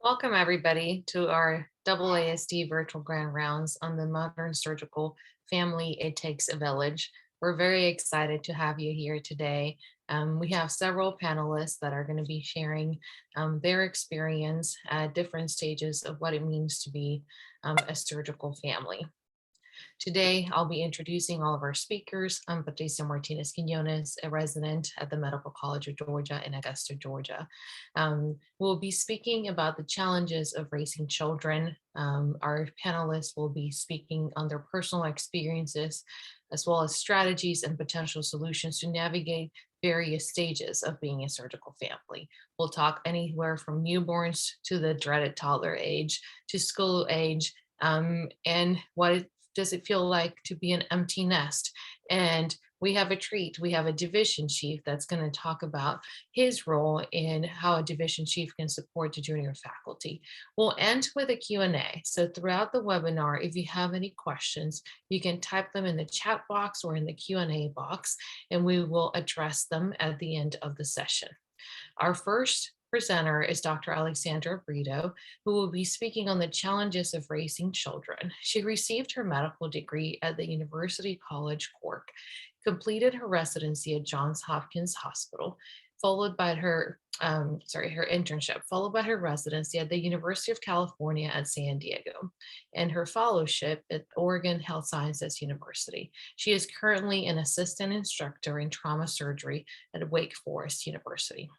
Welcome, everybody, to our AASD virtual grand rounds on the modern surgical family. It takes a village. We're very excited to have you here today. We have several panelists that are going to be sharing their experience at different stages of what it means to be a surgical family. Today, I'll be introducing all of our speakers. I'm Patricia Martinez Quinones, a resident at the Medical College of Georgia in Augusta, Georgia. We'll be speaking about the challenges of raising children. Our panelists will be speaking on their personal experiences, as well as strategies and potential solutions to navigate various stages of being a surgical family. We'll talk anywhere from newborns to the dreaded toddler age to school age, and what does it feel like to be an empty nest? And we have a treat. We have a division chief that's going to talk about his role in how a division chief can support the junior faculty. We'll end with a Q&A. So throughout the webinar, if you have any questions, you can type them in the chat box or in the Q&A box, and we will address them at the end of the session. Our first presenter is Dr. Alexandra Brito, who will be speaking on the challenges of raising children. She received her medical degree at the University College Cork, completed her residency at Johns Hopkins Hospital, followed by her internship, followed by her residency at the University of California at San Diego, and her fellowship at Oregon Health Sciences University. She is currently an assistant instructor in trauma surgery at Wake Forest University.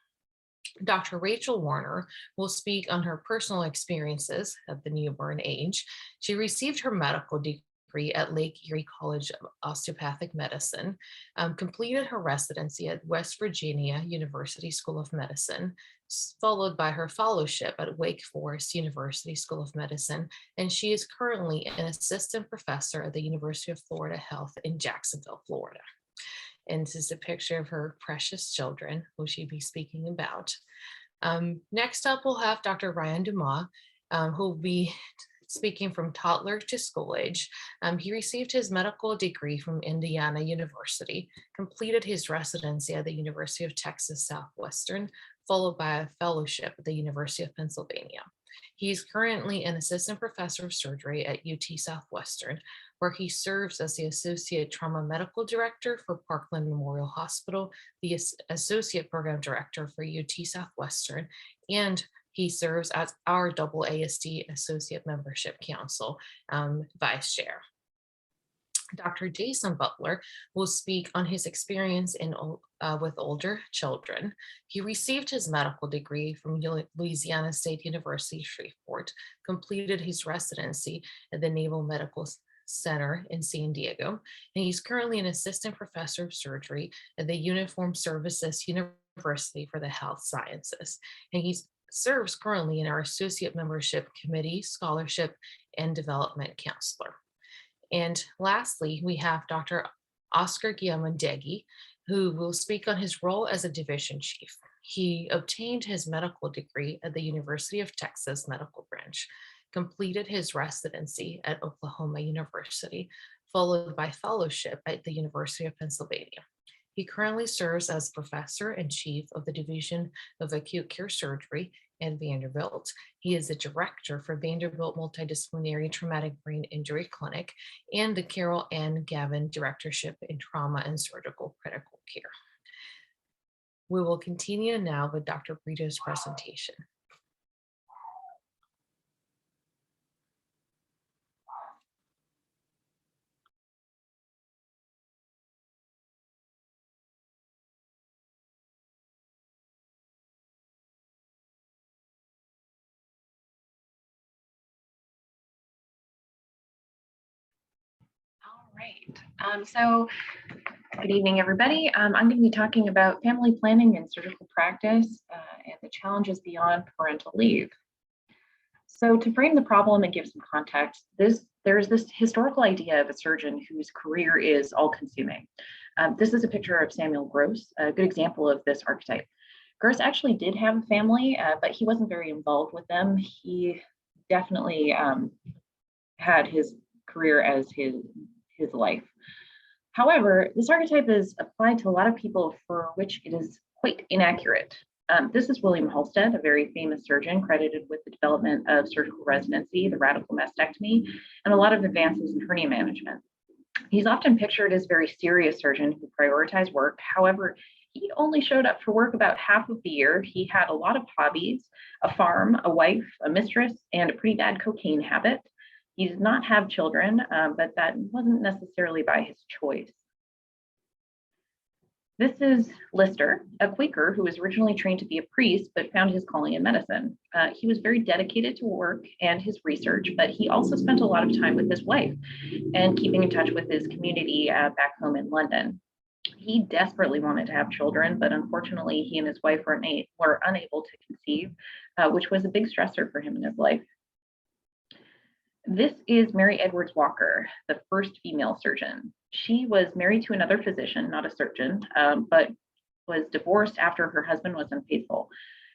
Dr. Rachel Warner will speak on her personal experiences at the newborn age. She received her medical degree at Lake Erie College of Osteopathic Medicine, completed her residency at West Virginia University School of Medicine, followed by her fellowship at Wake Forest University School of Medicine, and she is currently an assistant professor at the University of Florida Health in Jacksonville, Florida. And this is a picture of her precious children, who she'll be speaking about. Next up, we'll have Dr. Ryan Dumas, who will be speaking from toddler to school age. He received his medical degree from Indiana University, completed his residency at the University of Texas Southwestern, followed by a fellowship at the University of Pennsylvania. He's currently an assistant professor of surgery at UT Southwestern, where he serves as the Associate Trauma Medical Director for Parkland Memorial Hospital, the Associate Program Director for UT Southwestern, and he serves as our AASD Associate Membership Council Vice Chair. Dr. Jason Butler will speak on his experience with older children. He received his medical degree from Louisiana State University, Shreveport, completed his residency at the Naval Medical Center in San Diego, and he's currently an assistant professor of surgery at the Uniformed Services University for the Health Sciences. And he serves currently in our Associate Membership Committee, Scholarship, and Development Counselor. And lastly, we have Dr. Oscar Guillamondegui, who will speak on his role as a division chief. He obtained his medical degree at the University of Texas Medical Branch, completed his residency at Oklahoma University, followed by fellowship at the University of Pennsylvania. He currently serves as professor and chief of the Division of Acute Care Surgery at Vanderbilt. He is the director for Vanderbilt Multidisciplinary Traumatic Brain Injury Clinic and the Carol N. Gavin Directorship in Trauma and Surgical Critical Care. We will continue now with Dr. Brito's presentation. Right. So good evening, everybody. I'm going to be talking about family planning and surgical practice and the challenges beyond parental leave. So to frame the problem and give some context, there's this historical idea of a surgeon whose career is all-consuming. This is a picture of Samuel Gross, a good example of this archetype. Gross actually did have a family, but he wasn't very involved with them. He definitely had his career as his life. However, this archetype is applied to a lot of people for which it is quite inaccurate. This is William Halstead, a very famous surgeon credited with the development of surgical residency, the radical mastectomy, and a lot of advances in hernia management. He's often pictured as a very serious surgeon who prioritized work. However, he only showed up for work about half of the year. He had a lot of hobbies, a farm, a wife, a mistress, and a pretty bad cocaine habit. He did not have children, but that wasn't necessarily by his choice. This is Lister, a Quaker who was originally trained to be a priest, but found his calling in medicine. He was very dedicated to work and his research, but he also spent a lot of time with his wife and keeping in touch with his community back home in London. He desperately wanted to have children, but unfortunately, he and his wife were unable to conceive, which was a big stressor for him in his life. This is Mary Edwards Walker, the first female surgeon. She was married to another physician, not a surgeon, but was divorced after her husband was unfaithful.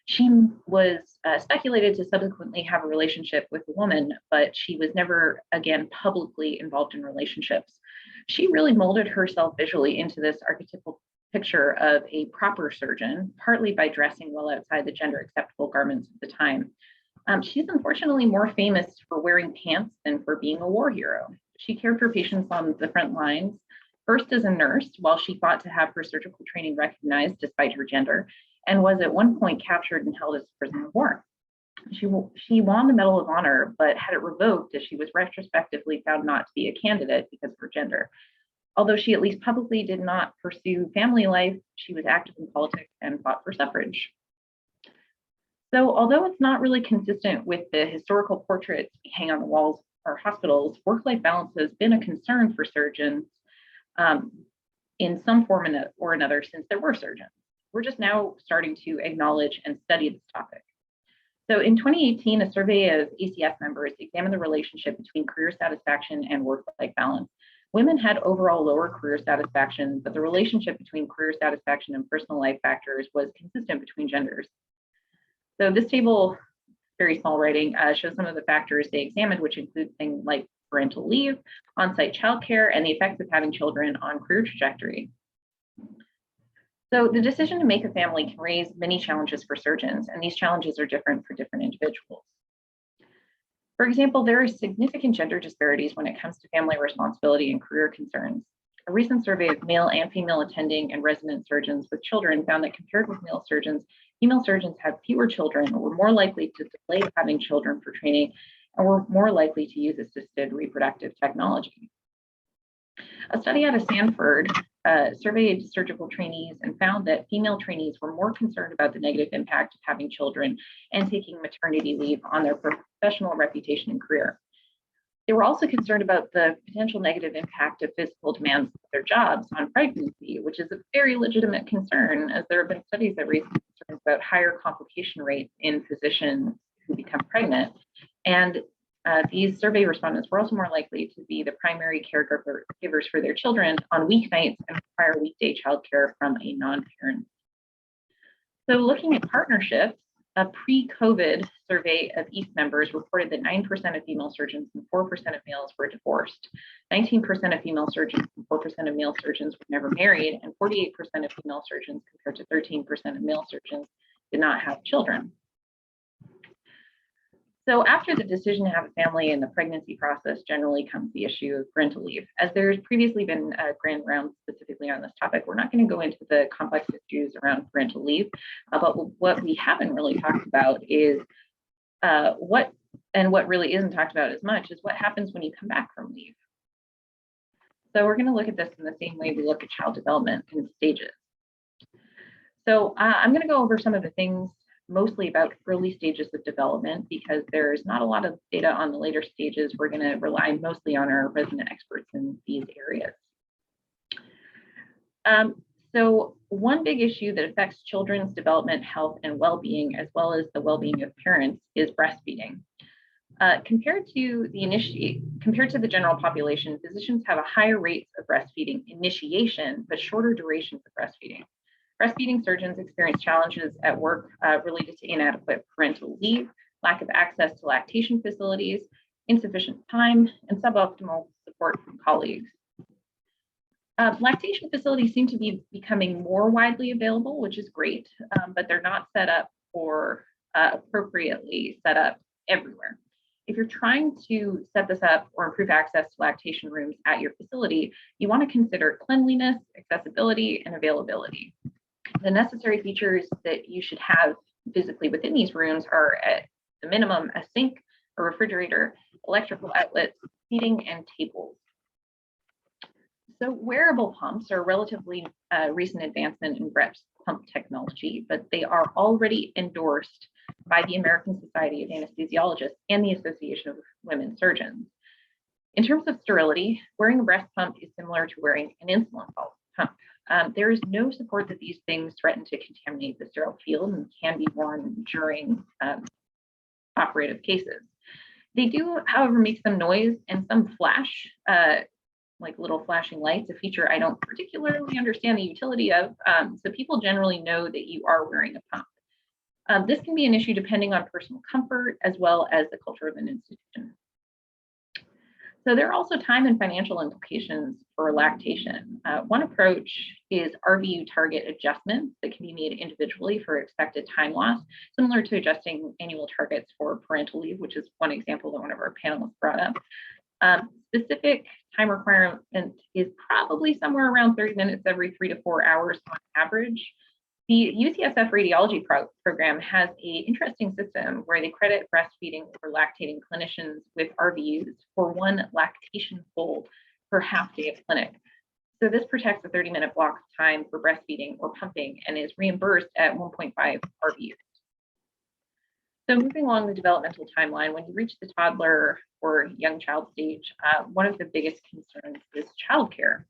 She was speculated to subsequently have a relationship with a woman, but she was never again publicly involved in relationships. She really molded herself visually into this archetypal picture of a proper surgeon, partly by dressing well outside the gender acceptable garments of the time. She's unfortunately more famous for wearing pants than for being a war hero. She cared for patients on the front lines, first as a nurse, while she fought to have her surgical training recognized despite her gender, and was at one point captured and held as a prisoner of war. She won the Medal of Honor, but had it revoked as she was retrospectively found not to be a candidate because of her gender. Although she at least publicly did not pursue family life, she was active in politics and fought for suffrage. So although it's not really consistent with the historical portraits we hang on the walls of our hospitals, work-life balance has been a concern for surgeons in some form or another since there were surgeons. We're just now starting to acknowledge and study this topic. So in 2018, a survey of ACS members examined the relationship between career satisfaction and work-life balance. Women had overall lower career satisfaction, but the relationship between career satisfaction and personal life factors was consistent between genders. So this table, very small writing, shows some of the factors they examined, which include things like parental leave, on-site childcare, and the effects of having children on career trajectory. So the decision to make a family can raise many challenges for surgeons, and these challenges are different for different individuals. For example, there are significant gender disparities when it comes to family responsibility and career concerns. A recent survey of male and female attending and resident surgeons with children found that compared with male surgeons, female surgeons had fewer children, were more likely to delay having children for training, and were more likely to use assisted reproductive technology. A study out of Stanford surveyed surgical trainees and found that female trainees were more concerned about the negative impact of having children and taking maternity leave on their professional reputation and career. They were also concerned about the potential negative impact of physical demands of their jobs on pregnancy, which is a very legitimate concern, as there have been studies that raise concerns about higher complication rates in physicians who become pregnant. And these survey respondents were also more likely to be the primary caregivers for their children on weeknights and require weekday childcare from a non-parent. So looking at partnerships, a pre-COVID survey of EAST members reported that 9% of female surgeons and 4% of males were divorced. 19% of female surgeons and 4% of male surgeons were never married, and 48% of female surgeons compared to 13% of male surgeons did not have children. So after the decision to have a family and the pregnancy process, generally comes the issue of parental leave. As there's previously been a grand round specifically on this topic, we're not going to go into the complex issues around parental leave, but what we haven't really talked about is what really isn't talked about as much is what happens when you come back from leave. So we're going to look at this in the same way we look at child development in stages. So I'm going to go over some of the things mostly about early stages of development because there's not a lot of data on the later stages. We're going to rely mostly on our resident experts in these areas. So one big issue that affects children's development, health, and well-being, as well as the well-being of parents, is breastfeeding. Compared to the general population, physicians have a higher rate of breastfeeding initiation, but shorter durations of breastfeeding. Breastfeeding surgeons experience challenges at work related to inadequate parental leave, lack of access to lactation facilities, insufficient time, and suboptimal support from colleagues. Lactation facilities seem to be becoming more widely available, which is great, but they're not set up or appropriately set up everywhere. If you're trying to set this up or improve access to lactation rooms at your facility, you want to consider cleanliness, accessibility, and availability. The necessary features that you should have physically within these rooms are at the minimum a sink, a refrigerator, electrical outlets, seating, and tables. So wearable pumps are a relatively recent advancement in breast pump technology, but they are already endorsed by the American Society of Anesthesiologists and the Association of Women Surgeons. In terms of sterility, wearing a breast pump is similar to wearing an insulin pump. There is no support that these things threaten to contaminate the sterile field and can be worn during operative cases. They do, however, make some noise and some flash, like little flashing lights, a feature I don't particularly understand the utility of. So people generally know that you are wearing a pump. This can be an issue depending on personal comfort as well as the culture of an institution. So there are also time and financial implications for lactation. One approach is RVU target adjustments that can be made individually for expected time loss, similar to adjusting annual targets for parental leave, which is one example that one of our panelists brought up. Specific time requirement is probably somewhere around 30 minutes every 3 to 4 hours on average. The UCSF radiology program has an interesting system where they credit breastfeeding or lactating clinicians with RVUs for one lactation hold per half day of clinic. So this protects a 30-minute block of time for breastfeeding or pumping and is reimbursed at 1.5 RVUs. So moving along the developmental timeline, when you reach the toddler or young child stage, one of the biggest concerns is childcare.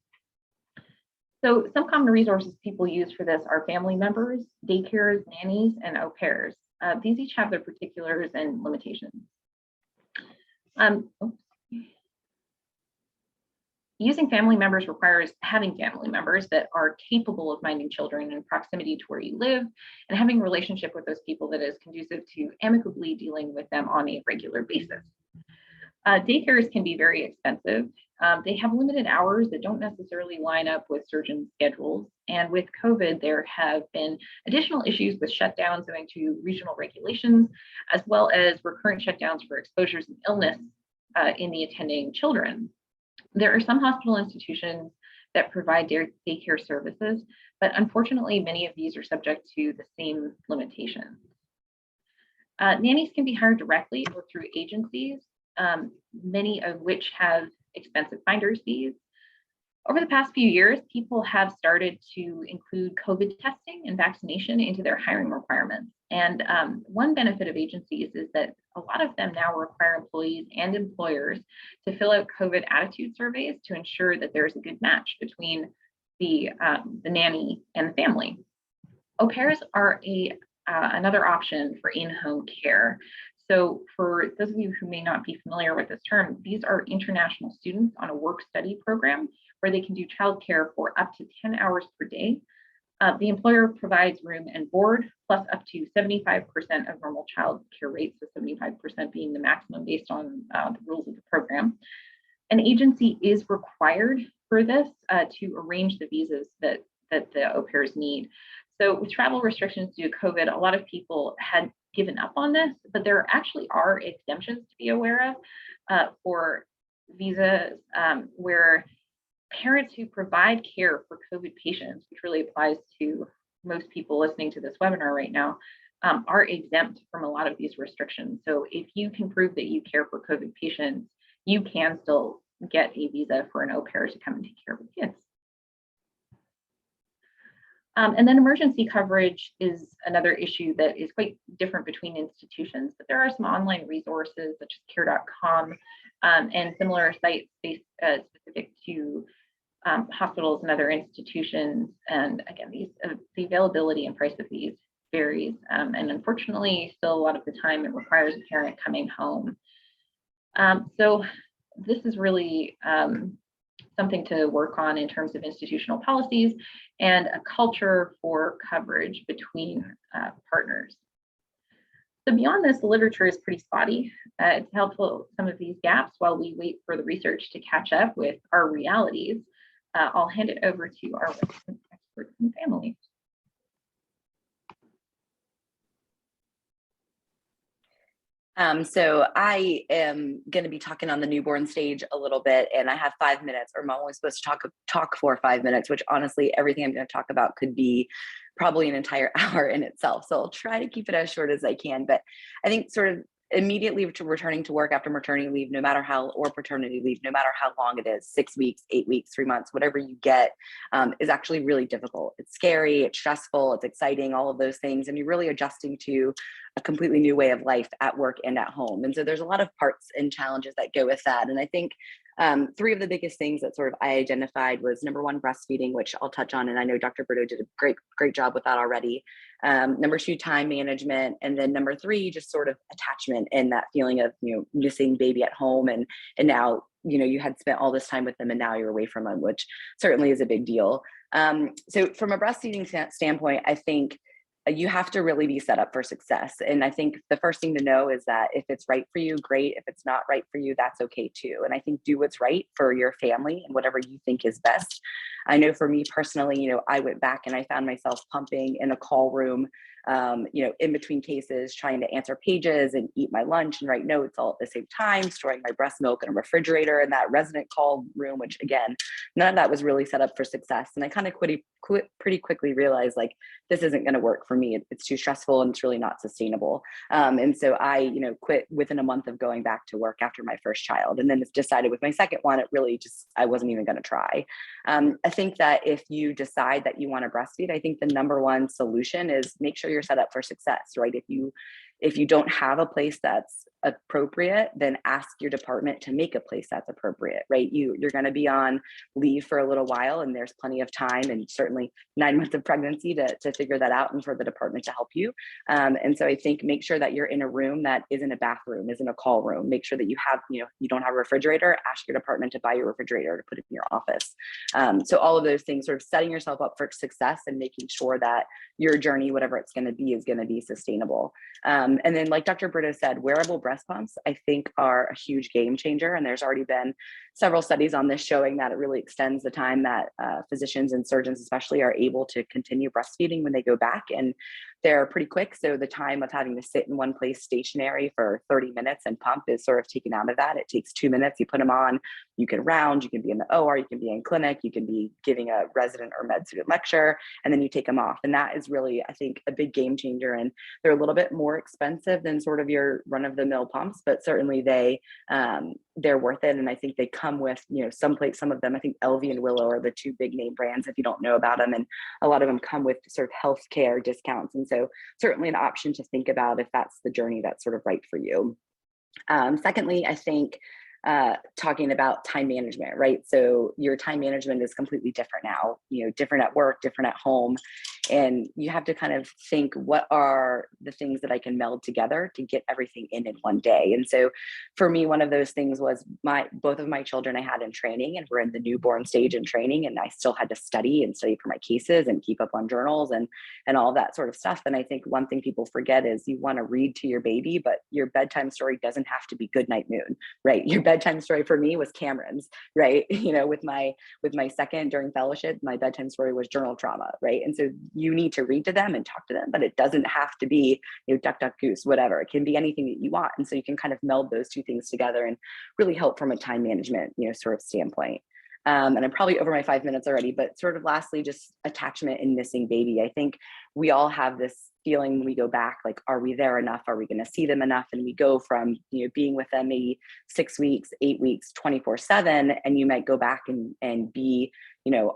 So some common resources people use for this are family members, daycares, nannies, and au pairs. These each have their particulars and limitations. Using family members requires having family members that are capable of minding children in proximity to where you live and having a relationship with those people that is conducive to amicably dealing with them on a regular basis. Daycares can be very expensive. They have limited hours that don't necessarily line up with surgeon schedules. And with COVID, there have been additional issues with shutdowns owing to regional regulations, as well as recurrent shutdowns for exposures and illness in the attending children. There are some hospital institutions that provide daycare services, but unfortunately, many of these are subject to the same limitations. Nannies can be hired directly or through agencies, many of which have expensive finder's fees. Over the past few years, people have started to include COVID testing and vaccination into their hiring requirements. And one benefit of agencies is that a lot of them now require employees and employers to fill out COVID attitude surveys to ensure that there's a good match between the nanny and the family. Au pairs are another option for in-home care. So for those of you who may not be familiar with this term, these are international students on a work-study program where they can do childcare for up to 10 hours per day. The employer provides room and board, plus up to 75% of normal child care rates, so 75% being the maximum based on the rules of the program. An agency is required for this to arrange the visas that the au pairs need. So with travel restrictions due to COVID, a lot of people had given up on this, but there actually are exemptions to be aware of for visas where parents who provide care for COVID patients, which really applies to most people listening to this webinar right now, are exempt from a lot of these restrictions. So if you can prove that you care for COVID patients, you can still get a visa for an au pair to come and take care of the kids. And then emergency coverage is another issue that is quite different between institutions, but there are some online resources such as care.com and similar sites specific to hospitals and other institutions. And again, the availability and price of these varies. And unfortunately, still a lot of the time it requires a parent coming home. So this is really something to work on in terms of institutional policies and a culture for coverage between partners. So beyond this, the literature is pretty spotty. It's helpful some of these gaps while we wait for the research to catch up with our realities. I'll hand it over to our resident expert in family. So I am going to be talking on the newborn stage a little bit, and I have 5 minutes, or I'm only supposed to talk for 5 minutes, which honestly, everything I'm going to talk about could be probably an entire hour in itself. So I'll try to keep it as short as I can. But I think sort of immediately returning to work after maternity leave, or paternity leave, no matter how long it is, 6 weeks, 8 weeks, 3 months, whatever you get, is actually really difficult. It's scary, it's stressful, it's exciting, all of those things. And you're really adjusting to a completely new way of life at work and at home. And so there's a lot of parts and challenges that go with that. And I think 3 of the biggest things that sort of I identified was, number 1, breastfeeding, which I'll touch on. And I know Dr. Brito did a great job with that already. Number 2, time management. And then number 3, just sort of attachment and that feeling of, missing baby at home. And now, you had spent all this time with them and now you're away from them, which certainly is a big deal. So from a breastfeeding standpoint, I think you have to really be set up for success. And I think the first thing to know is that if it's right for you, great. If it's not right for you, that's okay too. And I think do what's right for your family and whatever you think is best. I know for me personally, I went back and I found myself pumping in a call room, in between cases, trying to answer pages and eat my lunch and write notes all at the same time, storing my breast milk in a refrigerator in that resident call room, which again, none of that was really set up for success. And I kind of pretty quickly realized, like, this isn't going to work for me. It's too stressful and it's really not sustainable. And so I, quit within a month of going back to work after my first child. And then decided with my second one, it really I wasn't even going to try. I think that if you decide that you want to breastfeed, I think the number 1 solution is make sure you're set up for success, right? If you don't have a place that's appropriate, then ask your department to make a place that's appropriate, right? You're going to be on leave for a little while, and there's plenty of time, and certainly 9 months of pregnancy to figure that out, and for the department to help you. And so I think make sure that you're in a room that isn't a bathroom, isn't a call room. Make sure that you have, you don't have a refrigerator. Ask your department to buy your refrigerator to put in your office. So all of those things, sort of setting yourself up for success and making sure that your journey, whatever it's going to be sustainable. And then, like Dr. Brito said, wearable breast pumps, I think, are a huge game changer. And there's already been several studies on this showing that it really extends the time that physicians and surgeons especially are able to continue breastfeeding when they go back. And they're pretty quick. So the time of having to sit in one place stationary for 30 minutes and pump is sort of taken out of that. It takes 2 minutes. You put them on, you can round, you can be in the OR, you can be in clinic, you can be giving a resident or med student lecture, and then you take them off. And that is really, I think, a big game changer. And they're a little bit more expensive than sort of your run-of-the-mill pumps, but certainly they're worth it. And I think they come with, some of them, I think LV and Willow are the 2 big name brands if you don't know about them. And a lot of them come with sort of healthcare discounts. And so certainly an option to think about if that's the journey that's sort of right for you. Secondly, I think talking about time management, right? So your time management is completely different now, different at work, different at home. And you have to kind of think, what are the things that I can meld together to get everything in one day? And so for me, one of those things was both of my children I had in training, and we're in the newborn stage in training, and I still had to study for my cases and keep up on journals and all that sort of stuff. And I think one thing people forget is you want to read to your baby, but your bedtime story doesn't have to be Goodnight Moon, right? Your bedtime story for me was Cameron's, right? With my second during fellowship, my bedtime story was journal trauma, right? And so you need to read to them and talk to them, but it doesn't have to be, duck, duck, goose, whatever. It can be anything that you want. And so you can kind of meld those 2 things together and really help from a time management, sort of standpoint. And I'm probably over my 5 minutes already, but sort of lastly, just attachment and missing baby. I think we all have this feeling when we go back, like, are we there enough? Are we going to see them enough? And we go from, being with them maybe 6 weeks, 8 weeks, 24/7, and you might go back and be,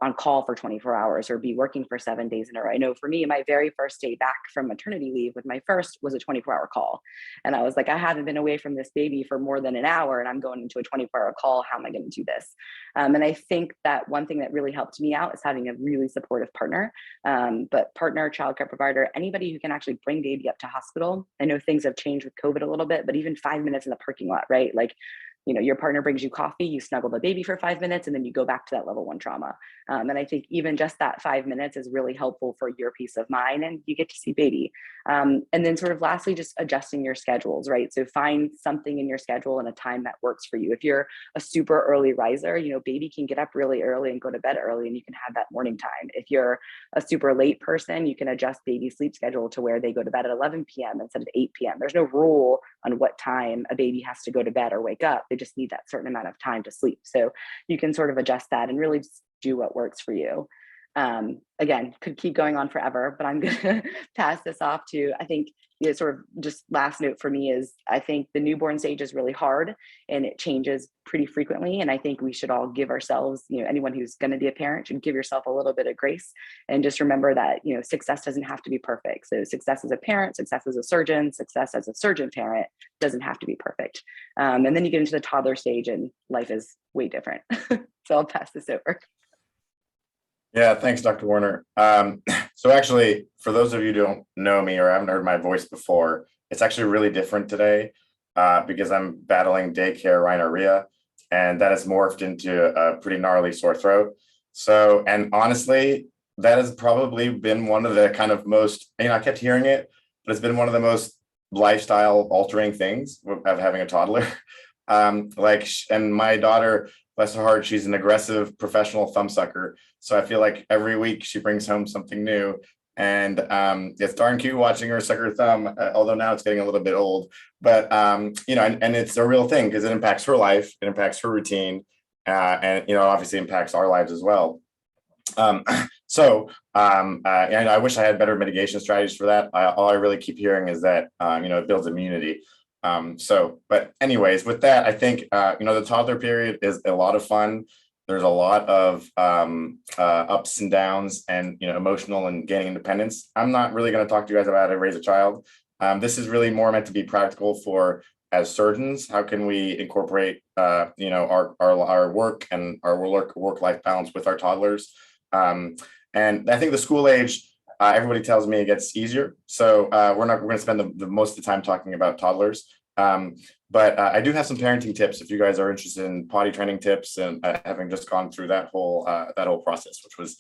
on call for 24 hours or be working for 7 days in a row. I know for me, my very first day back from maternity leave with my first was a 24-hour call. And I was like, I haven't been away from this baby for more than an hour, and I'm going into a 24-hour call. How am I going to do this? And I think that one thing that really helped me out is having a really supportive partner, but partner, childcare provider, anybody who can actually bring baby up to hospital. I know things have changed with COVID a little bit, but even 5 minutes in the parking lot, right? Like, your partner brings you coffee, you snuggle the baby for 5 minutes, and then you go back to that level 1 trauma. And I think even just that 5 minutes is really helpful for your peace of mind, and you get to see baby. And then sort of lastly, just adjusting your schedules, right? So find something in your schedule and a time that works for you. If you're a super early riser, baby can get up really early and go to bed early, and you can have that morning time. If you're a super late person, you can adjust baby's sleep schedule to where they go to bed at 11 p.m. instead of 8 p.m. There's no rule on what time a baby has to go to bed or wake up. They just need that certain amount of time to sleep. So you can sort of adjust that and really just do what works for you. Again, could keep going on forever, but I'm going to pass this off to, I think, sort of just last note for me is, I think the newborn stage is really hard and it changes pretty frequently. And I think we should all give ourselves, anyone who's going to be a parent should give yourself a little bit of grace, and just remember that, success doesn't have to be perfect. So success as a parent, success as a surgeon, success as a surgeon parent doesn't have to be perfect. And then you get into the toddler stage and life is way different. So I'll pass this over. Yeah, thanks, Dr. Warner. So actually, for those of you who don't know me or haven't heard my voice before, it's actually really different today because I'm battling daycare rhinorrhea, and that has morphed into a pretty gnarly sore throat. So, and honestly, that has probably been one of the kind of most, I kept hearing it, but it's been one of the most lifestyle altering things of having a toddler. And my daughter, bless her heart, she's an aggressive professional thumbsucker. So I feel like every week she brings home something new, and it's darn cute watching her suck her thumb, although now it's getting a little bit old, but and it's a real thing because it impacts her life, it impacts her routine, and obviously impacts our lives as well. And I wish I had better mitigation strategies for that. All I really keep hearing is that it builds immunity. But anyways, with that, I think the toddler period is a lot of fun. There's a lot of ups and downs, and emotional and gaining independence. I'm not really going to talk to you guys about how to raise a child. This is really more meant to be practical for, as surgeons, how can we incorporate our work and our work-life balance with our toddlers. And I think the school age, everybody tells me it gets easier. So we're going to spend the most of the time talking about toddlers. But I do have some parenting tips if you guys are interested in potty training tips, and having just gone through that whole process, which was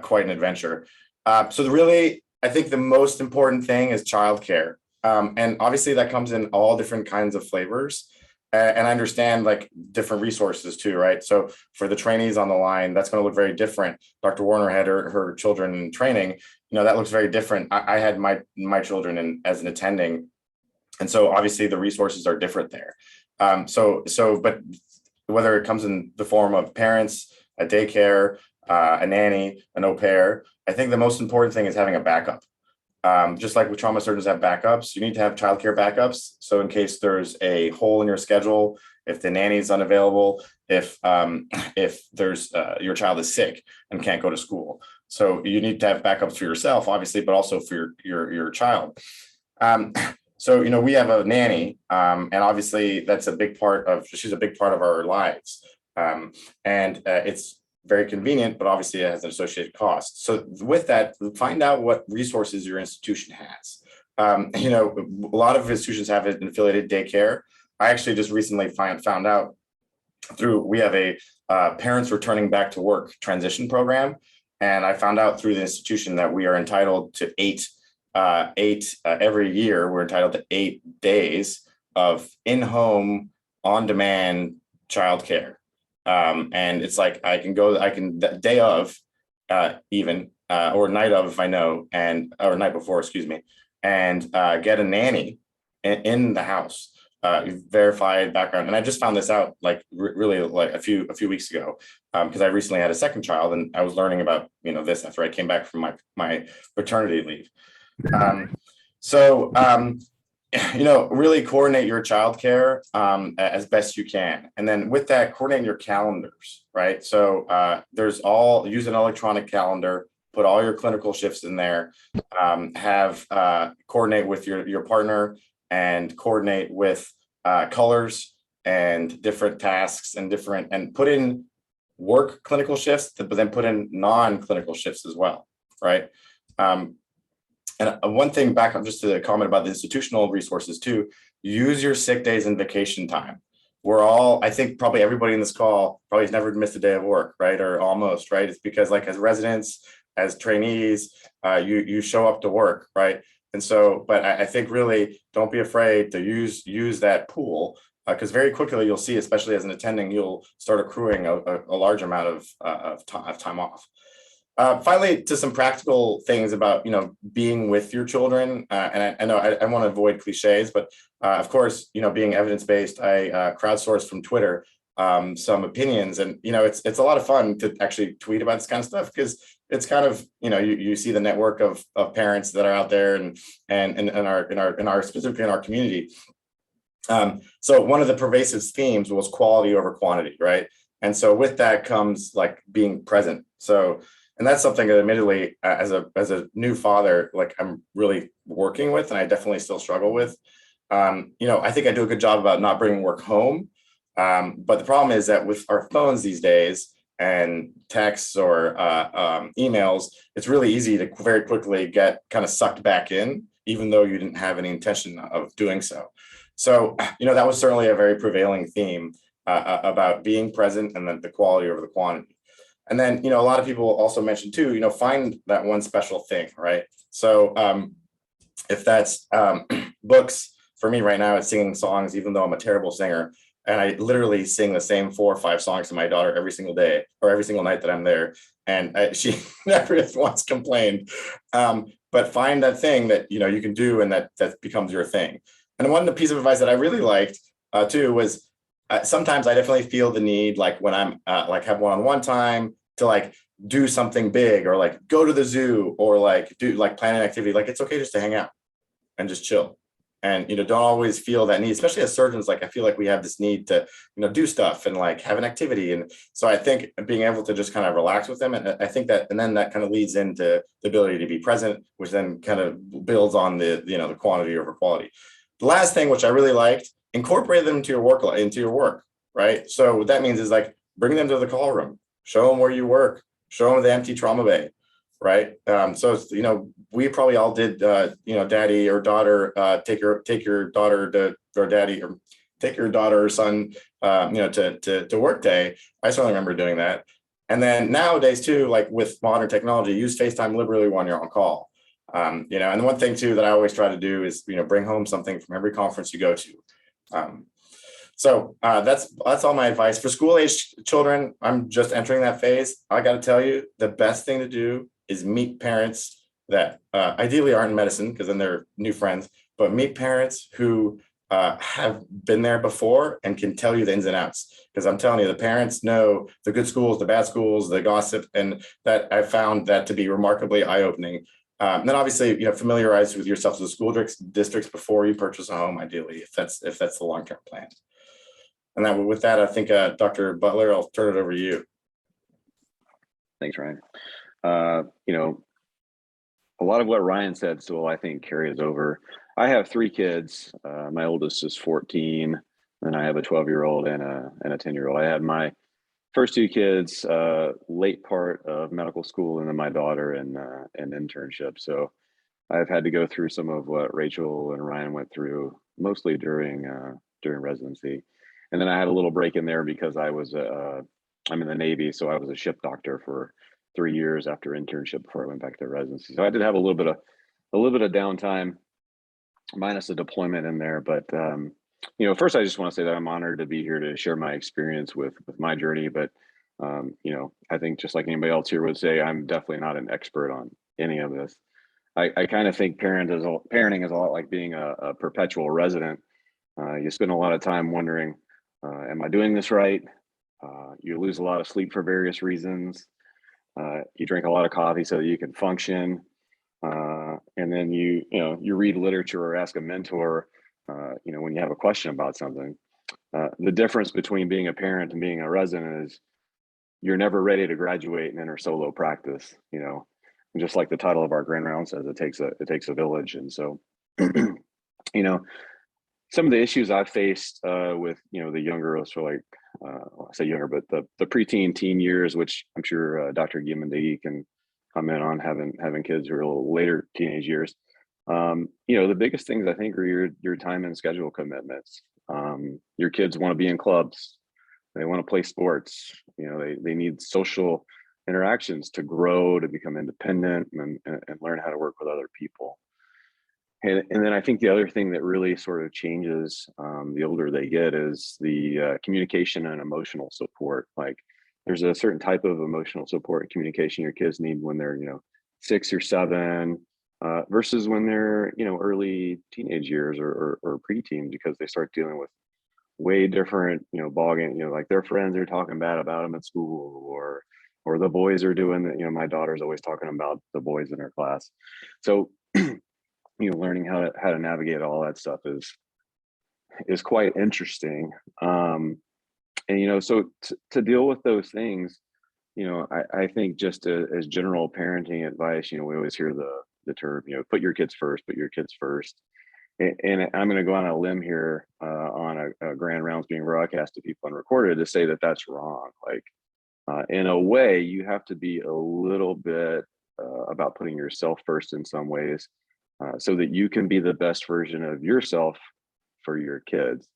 quite an adventure. I think the most important thing is childcare. And obviously that comes in all different kinds of flavors. And I understand different resources too, right? So for the trainees on the line, that's going to look very different. Dr. Warner had her children in training, that looks very different. I had my children as an attending. And so obviously the resources are different there. But whether it comes in the form of parents, a daycare, a nanny, an au pair, I think the most important thing is having a backup. Just like with trauma surgeons have backups, you need to have childcare backups. So in case there's a hole in your schedule, if the nanny is unavailable, if there's your child is sick and can't go to school. So you need to have backups for yourself, obviously, but also for your child. So, we have a nanny, and obviously that's she's a big part of our lives. And it's very convenient, but obviously it has an associated cost. So with that, find out what resources your institution has. A lot of institutions have an affiliated daycare. I actually just recently found out we have a parents returning back to work transition program. And I found out through the institution that we are entitled to eight every year. We're entitled to 8 days of in-home, on-demand childcare. And it's like I can the day of or night of, if I know, or night before, excuse me, and get a nanny in the house, verified background. And I just found this out really a few weeks ago, because I recently had a second child, and I was learning about this after I came back from my paternity leave. Really coordinate your childcare as best you can. And then with that, coordinate your calendars, right? So use an electronic calendar, put all your clinical shifts in there, coordinate with your partner, and coordinate with colors and different tasks and put in work clinical shifts, but then put in non-clinical shifts as well, right? And one thing back up just to comment about the institutional resources too, use your sick days and vacation time. we're all, I think probably everybody in this call probably has never missed a day of work, right? Or almost, right? It's because like as residents, as trainees, you show up to work, right? And so, but I think really don't be afraid to use that pool, because very quickly you'll see, especially as an attending, you'll start accruing a large amount of time off. Finally, to some practical things about being with your children, and I know I want to avoid cliches, but of course, being evidence-based, I crowdsourced from Twitter some opinions, and it's a lot of fun to actually tweet about this kind of stuff, because it's kind of you see the network of parents that are out there, and in our specifically in our community. So one of the pervasive themes was quality over quantity, right? And so with that comes like being present. So, and that's something that admittedly, as a new father, like I'm really working with, and I definitely still struggle with. I think I do a good job about not bringing work home. But the problem is that with our phones these days and texts or emails, it's really easy to very quickly get kind of sucked back in, even though you didn't have any intention of doing so. So, that was certainly a very prevailing theme about being present and then the quality over the quantity. And then, a lot of people also mentioned too, find that one special thing, right? So if that's books, for me right now, it's singing songs, even though I'm a terrible singer. And I literally sing the same 4 or 5 songs to my daughter every single day or every single night that I'm there. And she never once complained. But find that thing that, you can do and that becomes your thing. And one piece of advice that I really liked too was sometimes I definitely feel the need, like when I'm like have one-on-one time, to like do something big, or like go to the zoo, or like do like plan an activity. Like it's okay just to hang out and just chill. And don't always feel that need, especially as surgeons. Like I feel like we have this need to do stuff and like have an activity. And so I think being able to just kind of relax with them, and I think that, and then that kind of leads into the ability to be present, which then kind of builds on the the quantity over quality. The last thing, which I really liked, incorporate them into your work, right? So what that means is like bring them to the call room, show them where you work, show them the empty trauma bay, right? So it's, we probably all did, daddy or daughter, take your daughter to, or daddy, or take your daughter or son, to work day. I certainly remember doing that. And then nowadays too, like with modern technology, use FaceTime liberally when you're on call. And the one thing too that I always try to do is, bring home something from every conference you go to. So that's all my advice for school-aged children. I'm just entering that phase. I got to tell you, the best thing to do is meet parents that ideally aren't in medicine, because then they're new friends, but meet parents who have been there before and can tell you the ins and outs. Because I'm telling you, the parents know the good schools, the bad schools, the gossip, and that I found that to be remarkably eye-opening. And then obviously, familiarize with yourself with the school districts before you purchase a home, ideally, if that's the long-term plan. And then with that, I think Dr. Butler, I'll turn it over to you. Thanks, Ryan. A lot of what Ryan said still, I think, carries over. I have 3 kids. My oldest is 14, and I have a 12-year-old and a 10-year-old. I had my first 2 kids late part of medical school, and then my daughter in an internship. So I've had to go through some of what Rachel and Ryan went through, mostly during residency. And then I had a little break in there because I'm in the Navy, so I was a ship doctor for 3 years after internship before I went back to residency. So I did have a little bit of downtime, minus the deployment in there. But first I just want to say that I'm honored to be here to share my experience with my journey. But I think just like anybody else here would say, I'm definitely not an expert on any of this. I kind of think parenting is a lot like being a perpetual resident. You spend a lot of time wondering, am I doing this right? You lose a lot of sleep for various reasons. You drink a lot of coffee so that you can function. And then you read literature or ask a mentor, when you have a question about something. The difference between being a parent and being a resident is you're never ready to graduate and enter solo practice, and just like the title of our grand round says, it takes a village. And so, some of the issues I've faced with, the younger, so like, I say younger, but the preteen, teen years, which I'm sure Dr. Guillamondegui can comment on, having kids who are a little later teenage years. The biggest things I think are your time and schedule commitments. Your kids want to be in clubs, they want to play sports, they need social interactions to grow, to become independent, and learn how to work with other people. And then I think the other thing that really sort of changes the older they get is the communication and emotional support. Like, there's a certain type of emotional support and communication your kids need when they're 6 or 7 versus when they're early teenage years or preteen, because they start dealing with way different ball game. Like, their friends are talking bad about them at school, or the boys are doing that. My daughter's always talking about the boys in her class. So learning how to navigate all that stuff is quite interesting. And so to deal with those things, I think just as general parenting advice, we always hear the term, put your kids first, put your kids first. And I'm going to go on a limb here on a grand rounds being broadcast to people and recorded to say that that's wrong. Like, in a way, you have to be a little bit about putting yourself first in some ways, so that you can be the best version of yourself for your kids.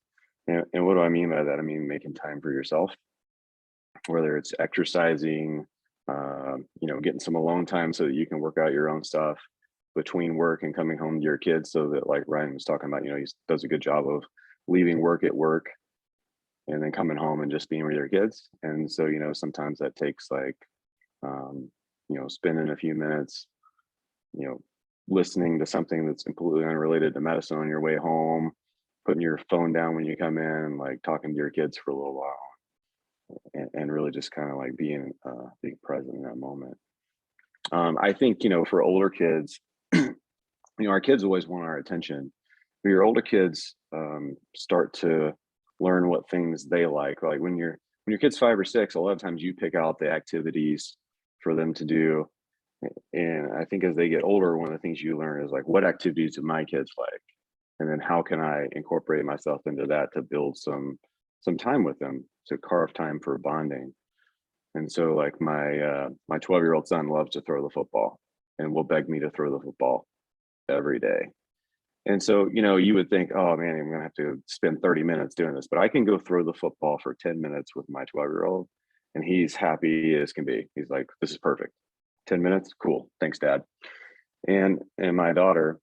And what do I mean by that? I mean, making time for yourself, whether it's exercising, getting some alone time so that you can work out your own stuff between work and coming home to your kids, so that, like Ryan was talking about, he does a good job of leaving work at work and then coming home and just being with your kids. And so, sometimes that takes like, spending a few minutes, listening to something that's completely unrelated to medicine on your way home, putting your phone down when you come in, like talking to your kids for a little while, and really just kind of like being present in that moment. I think, for older kids, our kids always want our attention, but your older kids start to learn what things they like. Like when your kid's 5 or 6, a lot of times you pick out the activities for them to do. And I think as they get older, one of the things you learn is like, what activities do my kids like? And then how can I incorporate myself into that to build some time with them, to carve time for bonding. And so like my 12-year-old son loves to throw the football and will beg me to throw the football every day. And so, you would think, oh man, I'm gonna have to spend 30 minutes doing this, but I can go throw the football for 10 minutes with my 12-year-old and he's happy as can be. He's like, this is perfect. 10 minutes, cool, thanks dad. And my daughter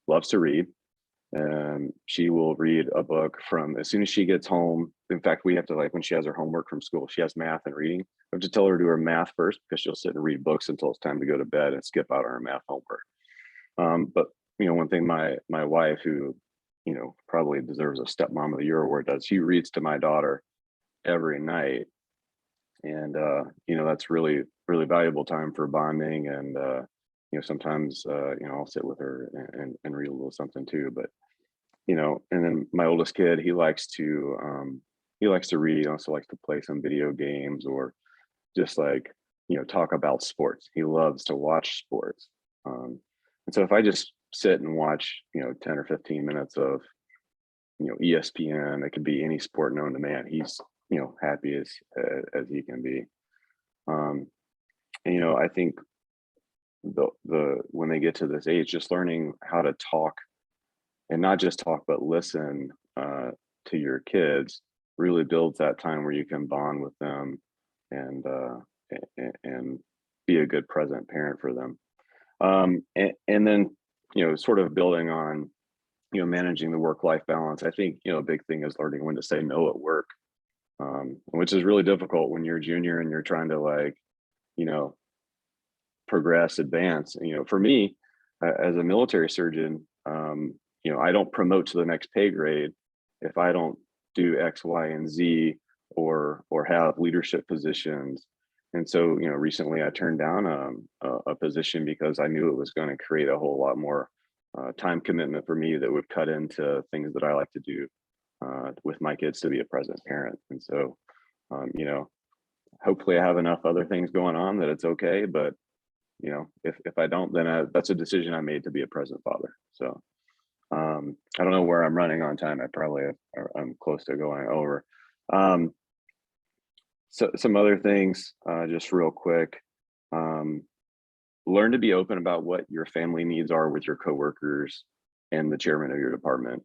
loves to read, and she will read a book from as soon as she gets home. In fact, we have to, like, when she has her homework from school, she has math and reading, we have to tell her to do her math first, because she'll sit and read books until it's time to go to bed and skip out on her math homework. But one thing my wife, who probably deserves a stepmom of the year award, does, she reads to my daughter every night. And that's really, really valuable time for bonding. And sometimes I'll sit with her and read a little something too. But and then my oldest kid, he likes to read. He also likes to play some video games, or just like talk about sports. He loves to watch sports. And so if I just sit and watch 10 or 15 minutes of ESPN, it could be any sport known to man, he's happy as he can be. And I think the when they get to this age, just learning how to talk, and not just talk but listen to your kids, really builds that time where you can bond with them and be a good present parent for them. And then sort of building on managing the work-life balance. I think a big thing is learning when to say no at work, which is really difficult when you're a junior and you're trying to, like, progress, advance. For me, as a military surgeon, I don't promote to the next pay grade if I don't do X, Y, and Z, or have leadership positions. And so, recently I turned down a position because I knew it was going to create a whole lot more time commitment for me that would cut into things that I like to do with my kids, to be a present parent. And so, hopefully I have enough other things going on that it's okay. But, if I don't, then that's a decision I made, to be a present father. So I don't know where I'm running on time. I'm close to going over. So some other things, just real quick. Learn to be open about what your family needs are with your coworkers and the chairman of your department.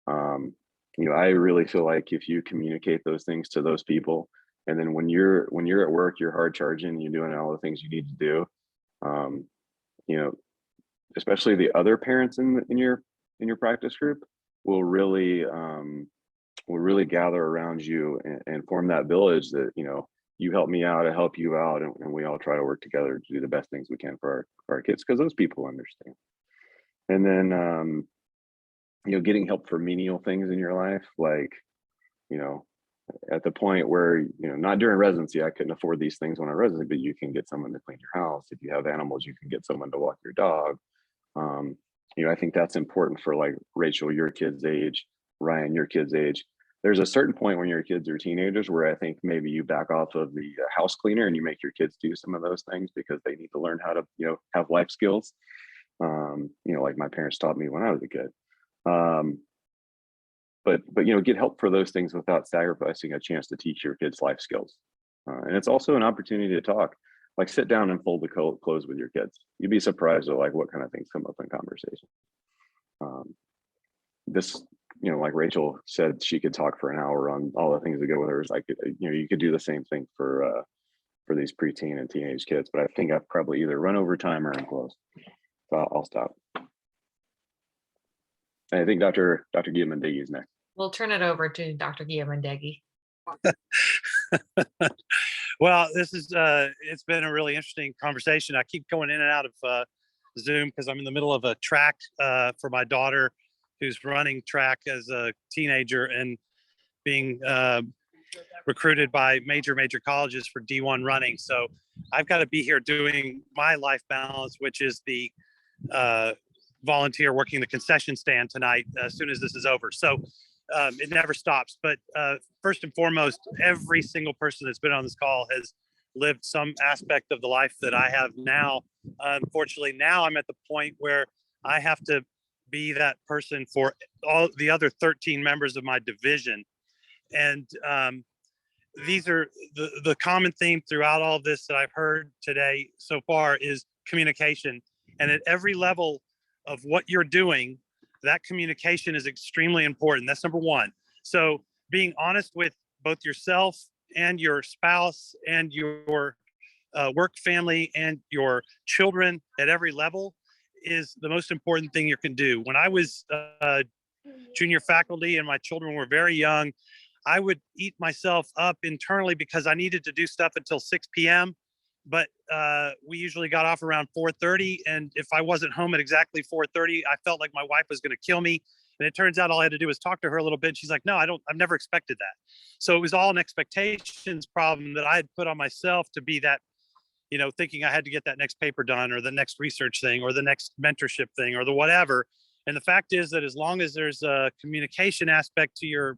I really feel like if you communicate those things to those people, and then when you're at work, you're hard charging, you're doing all the things you need to do. Um, you know, especially the other parents in your practice group will really gather around you and form that village that, you help me out, I help you out, and we all try to work together to do the best things we can for our kids, because those people understand. And then getting help for menial things in your life, like, at the point where, not during residency, I couldn't afford these things when I residency, but you can get someone to clean your house. If you have animals, you can get someone to walk your dog. I think that's important for, like, Rachel, your kid's age, Ryan, your kid's age. There's a certain point when your kids are teenagers where I think maybe you back off of the house cleaner and you make your kids do some of those things because they need to learn how to, have life skills. Like my parents taught me when I was a kid. But get help for those things without sacrificing a chance to teach your kids life skills. And it's also an opportunity to talk, like sit down and fold the clothes with your kids. You'd be surprised at like what kind of things come up in conversation. Like Rachel said, she could talk for an hour on all the things that go with her. Like, you could do the same thing for these preteen and teenage kids, but I think I've probably either run over time or I'm close. So I'll stop. I think Dr. Guillamondegui is next. We'll turn it over to Dr. Guillamondegui. Well, this is it's been a really interesting conversation. I keep going in and out of Zoom because I'm in the middle of a track for my daughter, who's running track as a teenager and being recruited by major colleges for D1 running. So I've got to be here doing my life balance, which is the volunteer working the concession stand tonight as soon as this is over. So it never stops. But first and foremost, every single person that's been on this call has lived some aspect of the life that I have now. Unfortunately, now I'm at the point where I have to be that person for all the other 13 members of my division. And these are the common theme throughout all of this that I've heard today so far is communication. And at every level of what you're doing, that communication is extremely important. That's number one. So being honest with both yourself and your spouse and your work family and your children at every level is the most important thing you can do. When I was junior faculty and my children were very young, I would eat myself up internally because I needed to do stuff until 6 p.m. But we usually got off around 4:30. And if I wasn't home at exactly 4:30, I felt like my wife was going to kill me. And it turns out all I had to do was talk to her a little bit. She's like, no, I've never expected that. So it was all an expectations problem that I had put on myself to be that, thinking I had to get that next paper done or the next research thing or the next mentorship thing or the whatever. And the fact is that as long as there's a communication aspect to your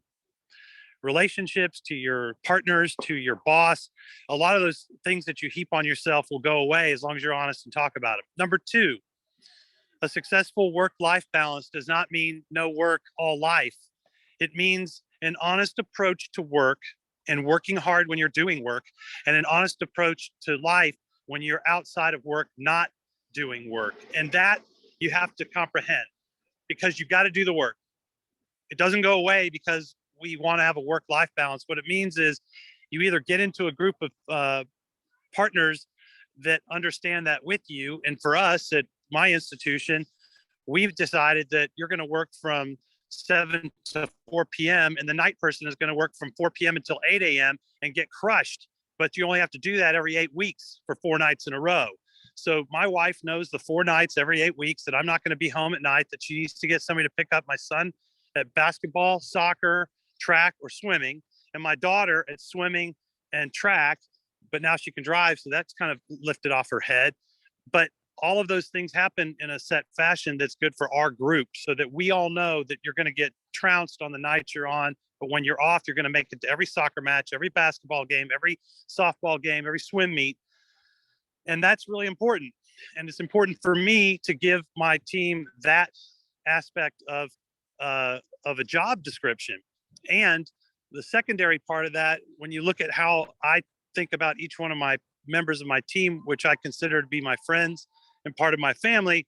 relationships, to your partners, to your boss, a lot of those things that you heap on yourself will go away as long as you're honest and talk about them. Number two, a successful work-life balance does not mean no work all life. It means an honest approach to work and working hard when you're doing work, and an honest approach to life when you're outside of work, not doing work. And that you have to comprehend, because you've got to do the work. It doesn't go away because we want to have a work-life balance. What it means is you either get into a group of partners that understand that with you. And for us at my institution, we've decided that you're going to work from 7 to 4 p.m. and the night person is going to work from 4 p.m. until 8 a.m. and get crushed. But you only have to do that every 8 weeks for 4 nights in a row. So my wife knows the 4 nights every 8 weeks that I'm not going to be home at night, that she needs to get somebody to pick up my son at basketball, soccer, track, or swimming, and my daughter at swimming and track, but now she can drive, so that's kind of lifted off her head. But all of those things happen in a set fashion that's good for our group, so that we all know that you're going to get trounced on the nights you're on, but when you're off, you're going to make it to every soccer match, every basketball game, every softball game, every swim meet. And that's really important. And it's important for me to give my team that aspect of a job description. And the secondary part of that, when you look at how I think about each one of my members of my team, which I consider to be my friends and part of my family,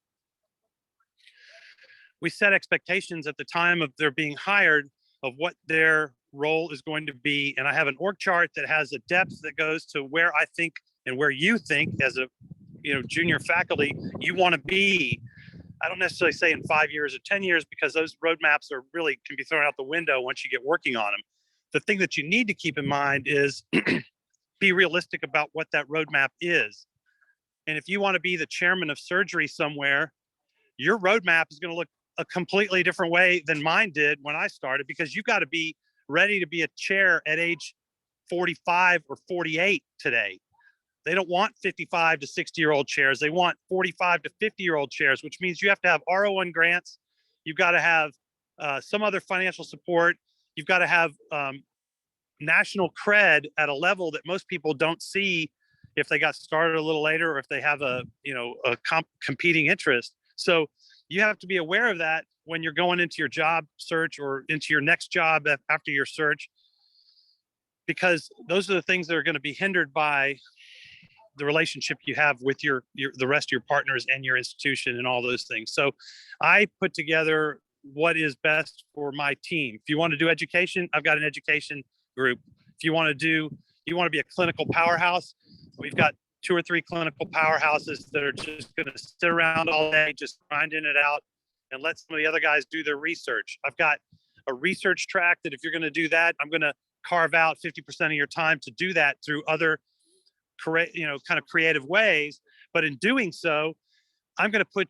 we set expectations at the time of their being hired of what their role is going to be. And I have an org chart that has a depth that goes to where I think and where you think as a junior faculty you want to be. I don't necessarily say in 5 years or 10 years, because those roadmaps are really can be thrown out the window once you get working on them. The thing that you need to keep in mind is be realistic about what that roadmap is. And if you want to be the chairman of surgery somewhere, your roadmap is going to look a completely different way than mine did when I started, because you got to be ready to be a chair at age 45 or 48 today. They don't want 55 to 60-year-old chairs. They want 45 to 50-year-old chairs, which means you have to have RO1 grants. You've got to have some other financial support. You've got to have national cred at a level that most people don't see if they got started a little later, or if they have a competing interest. So you have to be aware of that when you're going into your job search or into your next job after your search, because those are the things that are going to be hindered by the relationship you have with the rest of your partners and your institution and all those things. So I put together what is best for my team. If you want to do education, I've got an education group. If you want to be a clinical powerhouse, we've got 2 or 3 clinical powerhouses that are just going to sit around all day, just grinding it out and let some of the other guys do their research. I've got a research track that if you're going to do that, I'm going to carve out 50% of your time to do that through other kind of creative ways. But in doing so, I'm going to put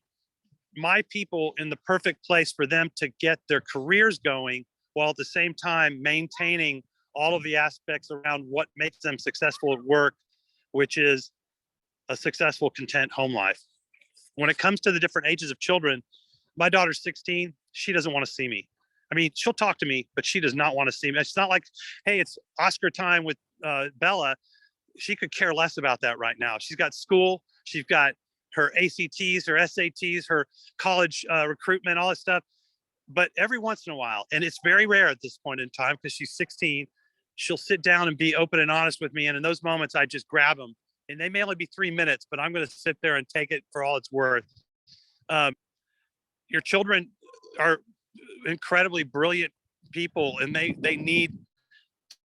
my people in the perfect place for them to get their careers going, while at the same time maintaining all of the aspects around what makes them successful at work, which is a successful, content home life. When it comes to the different ages of children, my daughter's 16. She doesn't want to see me. I mean, she'll talk to me, but she does not want to see me. It's not like, hey, it's Oscar time with Bella. She could care less about that right now. She's got school. She's got her ACTs, her SATs, her college recruitment, all that stuff. But every once in a while, and it's very rare at this point in time because she's 16, she'll sit down and be open and honest with me. And in those moments, I just grab them. And they may only be 3 minutes, but I'm going to sit there and take it for all it's worth. Your children are incredibly brilliant people, and they need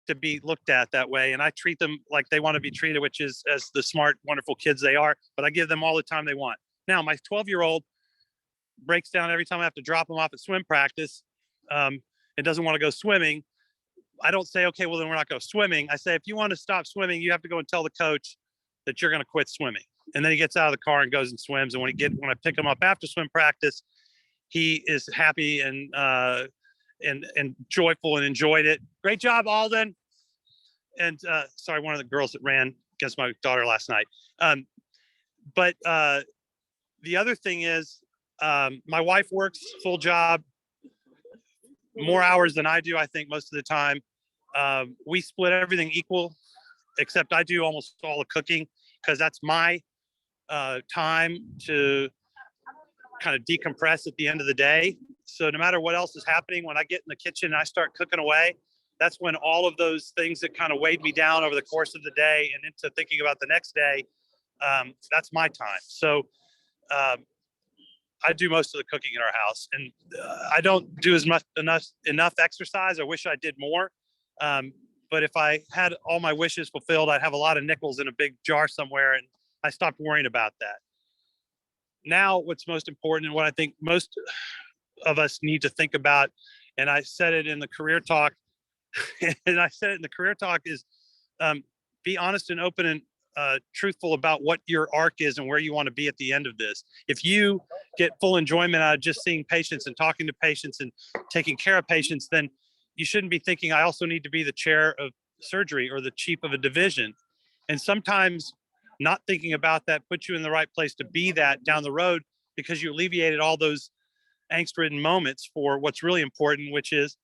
to be looked at that way. And I treat them like they want to be treated, which is as the smart, wonderful kids they are, but I give them all the time they want. Now, my 12-year-old breaks down every time I have to drop him off at swim practice and doesn't want to go swimming. I don't say, okay, well, then we're not going swimming. I say, if you want to stop swimming, you have to go and tell the coach that you're going to quit swimming. And then he gets out of the car and goes and swims. And when I pick him up after swim practice, he is happy and joyful and enjoyed it. Great job, Alden. And sorry, one of the girls that ran against my daughter last night. But the other thing is, my wife works full job, more hours than I do, I think, most of the time. We split everything equal, except I do almost all the cooking because that's my time to kind of decompress at the end of the day. So no matter what else is happening, when I get in the kitchen and I start cooking away, that's when all of those things that kind of weighed me down over the course of the day and into thinking about the next day, that's my time. So I do most of the cooking in our house, and I don't do enough exercise. I wish I did more. But if I had all my wishes fulfilled, I'd have a lot of nickels in a big jar somewhere, and I stopped worrying about that. Now, what's most important and what I think most of us need to think about, and I said it in the career talk, is be honest and open and truthful about what your arc is and where you want to be at the end of this. If you get full enjoyment out of just seeing patients and talking to patients and taking care of patients, then you shouldn't be thinking, I also need to be the chair of surgery or the chief of a division. And sometimes not thinking about that puts you in the right place to be that down the road, because you alleviated all those angst-ridden moments for what's really important, which is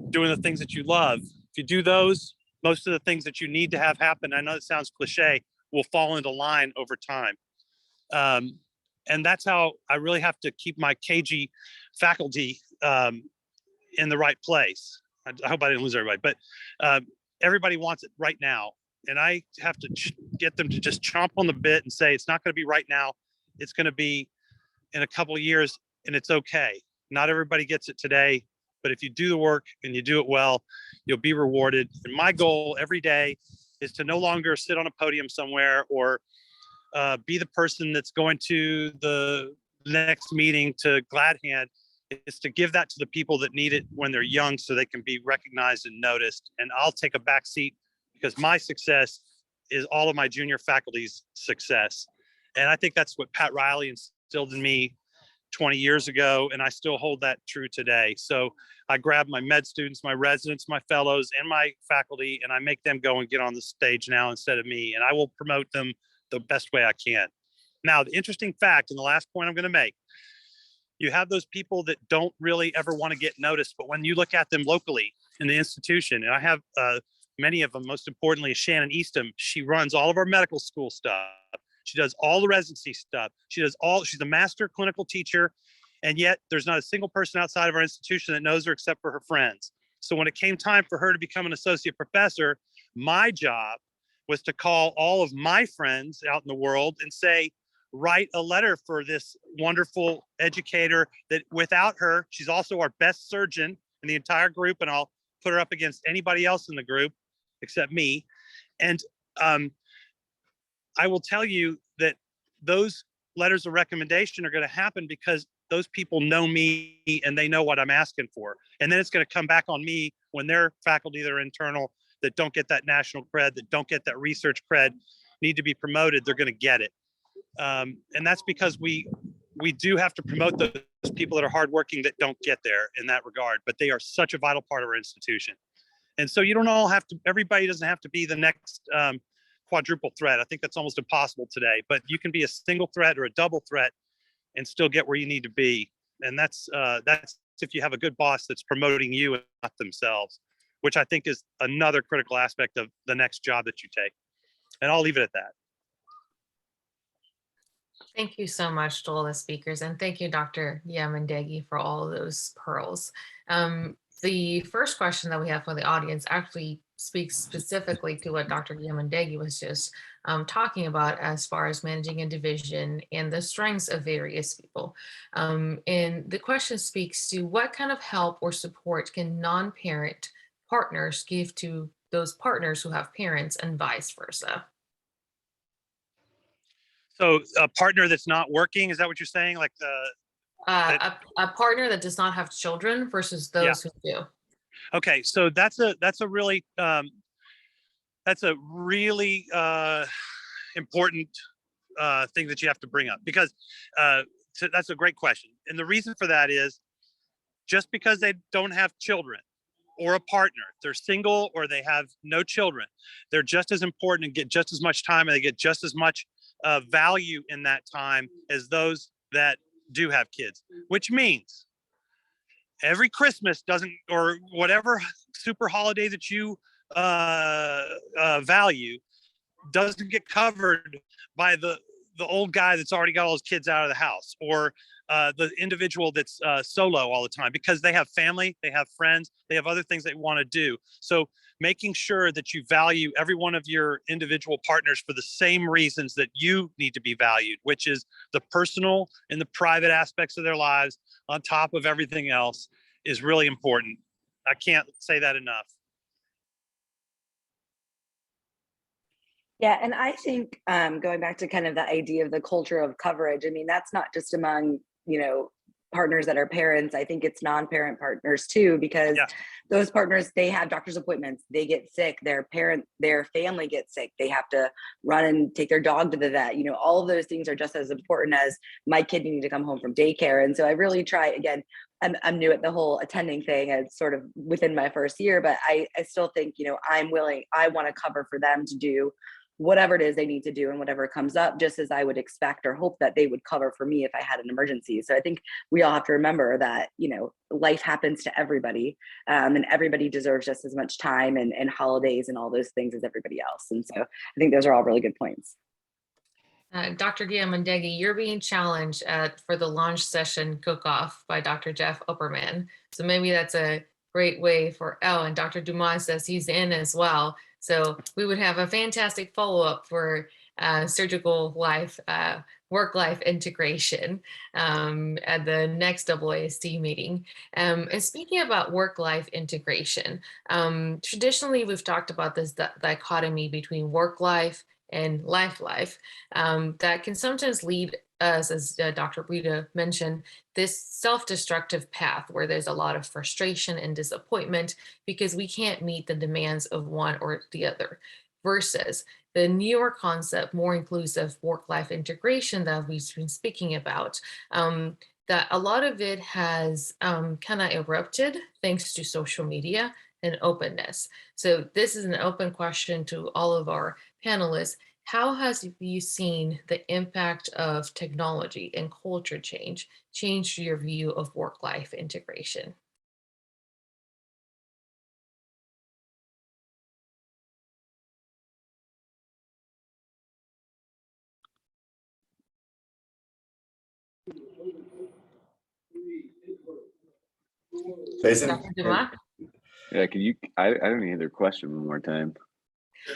doing the things that you love. If you do those, most of the things that you need to have happen, I know it sounds cliche, will fall into line over time. And that's how I really have to keep my cagey faculty in the right place. I hope I didn't lose everybody, but everybody wants it right now. And I have to get them to just chomp on the bit and say, it's not going to be right now. It's going to be in a couple of years, and it's okay. Not everybody gets it today, but if you do the work and you do it well, you'll be rewarded. And my goal every day is to no longer sit on a podium somewhere or be the person that's going to the next meeting to glad hand. Is to give that to the people that need it when they're young so they can be recognized and noticed. And I'll take a back seat because my success is all of my junior faculty's success. And I think that's what Pat Riley instilled in me 20 years ago, and I still hold that true today. So I grab my med students, my residents, my fellows, and my faculty, and I make them go and get on the stage now instead of me, and I will promote them the best way I can. Now, the interesting fact, and the last point I'm going to make, you have those people that don't really ever want to get noticed, but when you look at them locally in the institution, and I have many of them, most importantly, is Shannon Eastham. She runs all of our medical school stuff. She does all the residency stuff. She's a master clinical teacher, and yet there's not a single person outside of our institution that knows her except for her friends. So when it came time for her to become an associate professor, my job was to call all of my friends out in the world and say, write a letter for this wonderful educator that without her, she's also our best surgeon in the entire group, and I'll put her up against anybody else in the group except me. And I will tell you that those letters of recommendation are going to happen because those people know me and they know what I'm asking for. And then it's going to come back on me when their faculty that are internal that don't get that national cred, that don't get that research cred, need to be promoted. They're going to get it. And that's because we do have to promote those people that are hardworking that don't get there in that regard, but they are such a vital part of our institution. And so you don't all have to, everybody doesn't have to be the next quadruple threat. I think that's almost impossible today, but you can be a single threat or a double threat and still get where you need to be. And that's if you have a good boss that's promoting you and not themselves, which I think is another critical aspect of the next job that you take. And I'll leave it at that. Thank you so much to all the speakers, and thank you, Dr. Guillamondegui, for all of those pearls. The first question that we have for the audience actually speaks specifically to what Dr. Guillamondegui was just talking about as far as managing a division and the strengths of various people. And the question speaks to what kind of help or support can non-parent partners give to those partners who have parents and vice versa? So a partner that's not working, is that what you're saying? Like a partner that does not have children versus those who do. Okay, so that's a really important thing that you have to bring up, because so that's a great question. And the reason for that is just because they don't have children or a partner, if they're single or they have no children, they're just as important and get just as much time, and they get just as much value in that time as those that do have kids, which means every Christmas doesn't, or whatever super holiday that you value, doesn't get covered by the old guy that's already got all his kids out of the house, or the individual that's solo all the time, because they have family, they have friends, they have other things they want to do. So making sure that you value every one of your individual partners for the same reasons that you need to be valued, which is the personal and the private aspects of their lives on top of everything else, is really important. I can't say that enough. Yeah, and I think going back to kind of the idea of the culture of coverage, I mean, that's not just among, partners that are parents. I think it's non-parent partners too, because those partners, they have doctor's appointments, they get sick, their family gets sick, they have to run and take their dog to the vet. All of those things are just as important as my kid needing to come home from daycare. And so I really try, again, I'm new at the whole attending thing. It's sort of within my first year, but I still think, I want to cover for them to do whatever it is they need to do and whatever comes up, just as I would expect or hope that they would cover for me if I had an emergency. So I think we all have to remember that, life happens to everybody, and everybody deserves just as much time and holidays and all those things as everybody else. And so I think those are all really good points. Dr. Guillamondegui, you're being challenged for the launch session Cookoff by Dr. Jeff Opperman. So maybe that's a great way for, and Dr. Dumas says he's in as well. So we would have a fantastic follow-up for Surgical Life work-life integration at the next WASD meeting. And speaking about work-life integration, traditionally we've talked about this dichotomy between work-life and life that can sometimes lead us, as Dr. Brito mentioned, this self-destructive path where there's a lot of frustration and disappointment because we can't meet the demands of one or the other, versus the newer concept, more inclusive work-life integration that we've been speaking about, that a lot of it has kind of erupted thanks to social media and openness. So this is an open question to all of our panelists. How has you seen the impact of technology and culture change your view of work-life integration? Jason? Dr. Dumas? Yeah, can you? I don't hear their question one more time.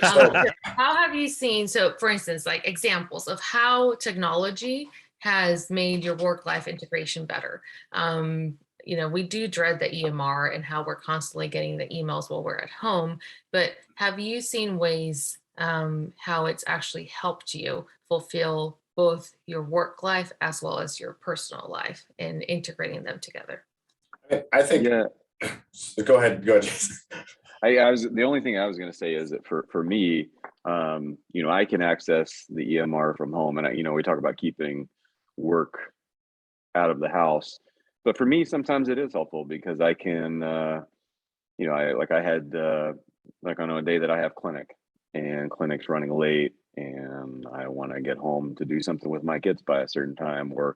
So, How have you seen, so for instance, like examples of how technology has made your work-life integration better? You know, we do dread the EMR and how we're constantly getting the emails while we're at home, but have you seen ways how it's actually helped you fulfill both your work life as well as your personal life and integrating them together? I think, Yeah, go ahead, Jason. I was the only thing I was going to say is that for me, you know, I can access the EMR from home, and you know, we talk about keeping work out of the house, but for me, sometimes it is helpful because I can, you know, I had like on a day that I have clinic and clinic's running late, and I want to get home to do something with my kids by a certain time or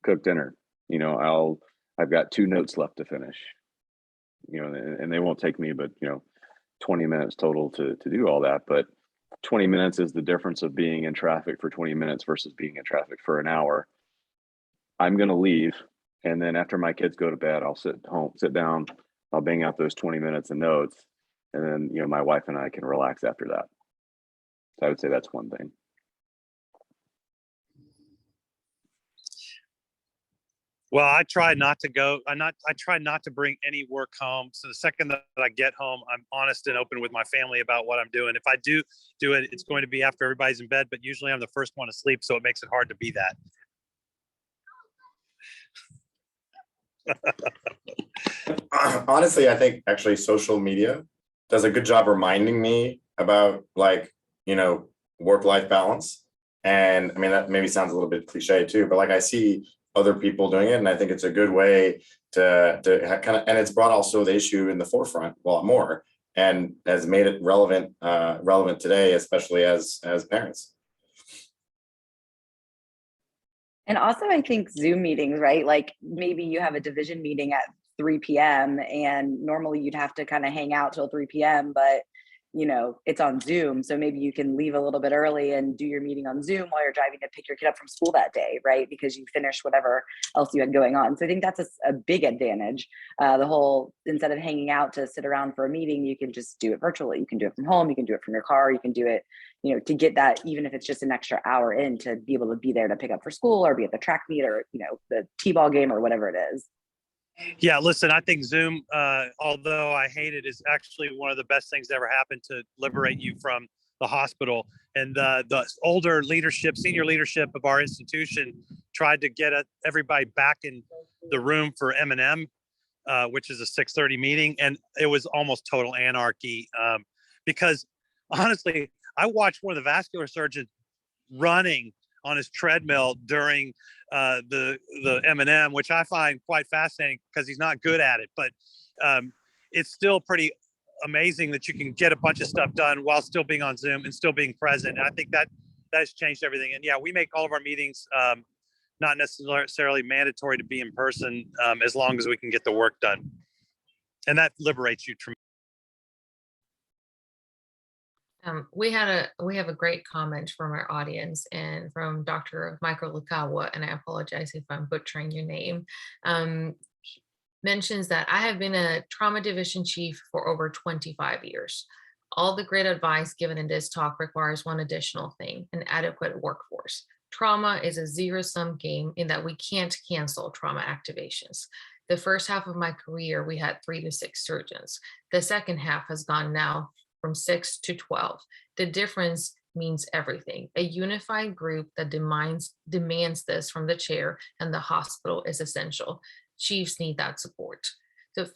cook dinner. You know, I've got 2 notes left to finish. You know, and they won't take me but, you know, 20 minutes total to do all that, but 20 minutes is the difference of being in traffic for 20 minutes versus being in traffic for an hour. I'm going to leave, and then after my kids go to bed, I'll sit down, I'll bang out those 20 minutes of notes, and then, you know, my wife and I can relax after that. So I would say that's one thing. Well, I try not to go. I try not to bring any work home. So the second that I get home, I'm honest and open with my family about what I'm doing. If I do it, it's going to be after everybody's in bed, but usually I'm the first one to sleep, so it makes it hard to be that. Honestly, I think actually social media does a good job reminding me about, like, you know, work-life balance. And I mean, that maybe sounds a little bit cliche too, but like I see other people doing it, and I think it's a good way to kind of, and it's brought also the issue in the forefront a lot more and has made it relevant today, especially as parents. And also, I think Zoom meetings, right? Like maybe you have a division meeting at 3 p.m. and normally you'd have to kind of hang out till 3 p.m. But you know, it's on Zoom. So maybe you can leave a little bit early and do your meeting on Zoom while you're driving to pick your kid up from school that day, right? Because you finished whatever else you had going on. So I think that's a big advantage. The whole, instead of hanging out to sit around for a meeting, you can just do it virtually. You can do it from home. You can do it from your car. You can do it, you know, to get that, even if it's just an extra hour in, to be able to be there to pick up for school or be at the track meet or, you know, the t-ball game or whatever it is. Yeah, listen, I think Zoom, although I hate it, is actually one of the best things that ever happened to liberate you from the hospital. And the older leadership, senior leadership of our institution tried to get everybody back in the room for Eminem, which is a 6:30 meeting. And it was almost total anarchy because honestly, I watched one of the vascular surgeons running on his treadmill during the Eminem, which I find quite fascinating because he's not good at it. But it's still pretty amazing that you can get a bunch of stuff done while still being on Zoom and still being present. And I think that has changed everything. And yeah, we make all of our meetings not necessarily mandatory to be in person as long as we can get the work done. And that liberates you tremendously. We have a great comment from our audience and from Dr. Michael Lukawa, and I apologize if I'm butchering your name. Mentions that I have been a trauma division chief for over 25 years. All the great advice given in this talk requires one additional thing: an adequate workforce. Trauma is a zero-sum game in that we can't cancel trauma activations. The first half of my career, we had 3 to 6 surgeons. The second half has gone now from 6 to 12. The difference means everything. A unified group that demands this from the chair and the hospital is essential. Chiefs need that support. The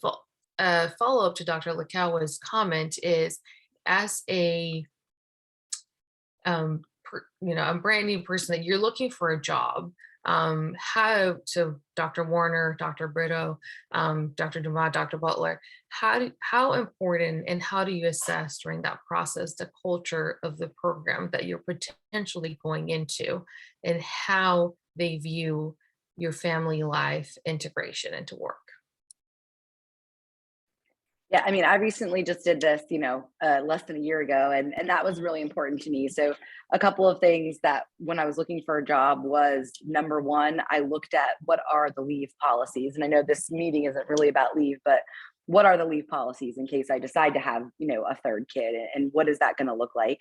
follow-up to Dr. Lakawa's comment is, as a a brand new person that you're looking for a job, so Dr. Warner, Dr. Brito, Dr. Dumas, Dr. Butler, how important and how do you assess during that process the culture of the program that you're potentially going into and how they view your family life integration into work? Yeah, I mean, I recently just did this, less than a year ago, and that was really important to me. So a couple of things that when I was looking for a job was, number one, I looked at what are the leave policies. And I know this meeting isn't really about leave, but what are the leave policies in case I decide to have, a third kid, and what is that going to look like?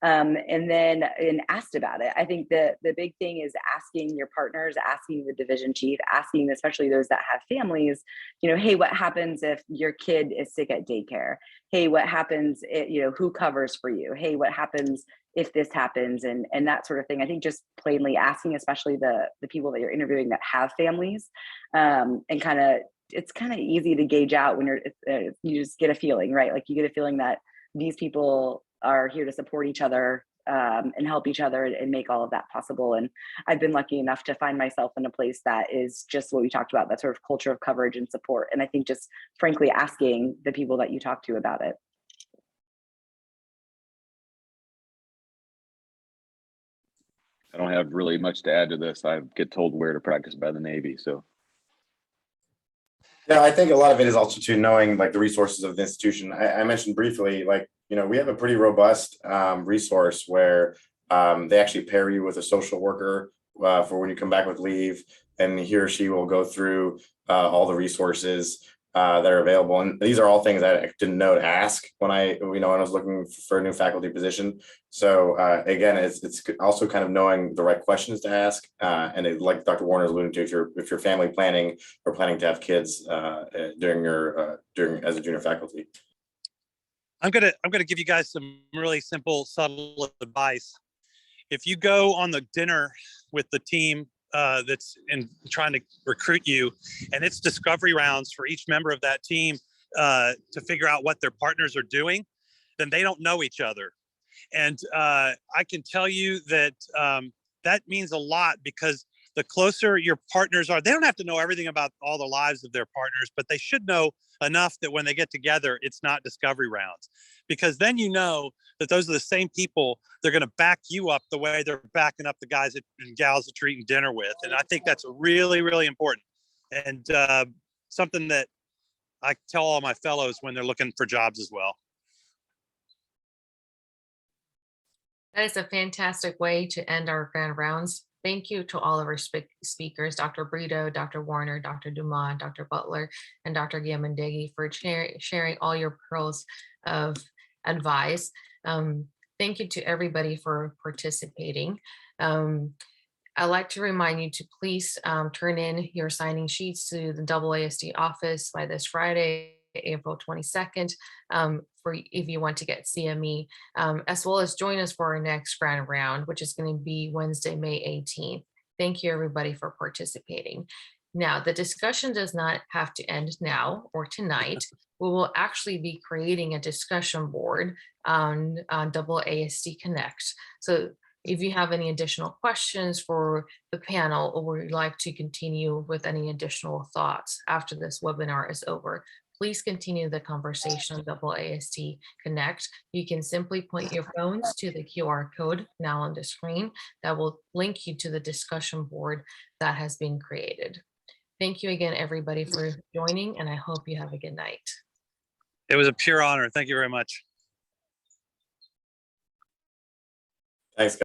And then asked about it. I think the big thing is asking your partners, asking the division chief, asking especially those that have families, hey, what happens if your kid is sick at daycare? Hey, what happens, who covers for you? Hey, what happens if this happens? And that sort of thing. I think just plainly asking, especially the people that you're interviewing that have families, and it's kind of easy to gauge out when you just get a feeling, right? Like you get a feeling that these people are here to support each other, and help each other and make all of that possible. And I've been lucky enough to find myself in a place that is just what we talked about, that sort of culture of coverage and support. And I think just frankly asking the people that you talk to about it. I don't have really much to add to this. I get told where to practice by the Navy, so. Yeah, I think a lot of it is also to knowing like the resources of the institution. I mentioned briefly, like, we have a pretty robust resource where they actually pair you with a social worker for when you come back with leave, and he or she will go through all the resources that are available. And these are all things that I didn't know to ask when I was looking for a new faculty position. So again, it's also kind of knowing the right questions to ask. And like Dr. Warner alluded to, if you're family planning or planning to have kids during as a junior faculty. I'm gonna give you guys some really simple, subtle advice. If you go on the dinner with the team that's trying to recruit you, and it's discovery rounds for each member of that team to figure out what their partners are doing, then they don't know each other. And I can tell you that that means a lot, because the closer your partners are, they don't have to know everything about all the lives of their partners, but they should know enough that when they get together, it's not discovery rounds, because then you know that those are the same people. They're going to back you up the way they're backing up the guys and gals that you're eating dinner with. And I think that's really, really important, and something that I tell all my fellows when they're looking for jobs as well. That is a fantastic way to end our grand rounds. Thank you to all of our speakers, Dr. Brito, Dr. Warner, Dr. Dumas, Dr. Butler, and Dr. Guillamondegui, for sharing all your pearls of advice. Thank you to everybody for participating. I'd like to remind you to please turn in your signing sheets to the AASD office by this Friday, April 22nd, for if you want to get CME, as well as join us for our next grand round, which is going to be Wednesday, May 18th. Thank you, everybody, for participating. Now, the discussion does not have to end now or tonight. We will actually be creating a discussion board on AASD Connect. So if you have any additional questions for the panel, or would like to continue with any additional thoughts after this webinar is over, please continue the conversation on AASD Connect. You can simply point your phones to the QR code now on the screen that will link you to the discussion board that has been created. Thank you again, everybody, for joining, and I hope you have a good night. It was a pure honor. Thank you very much.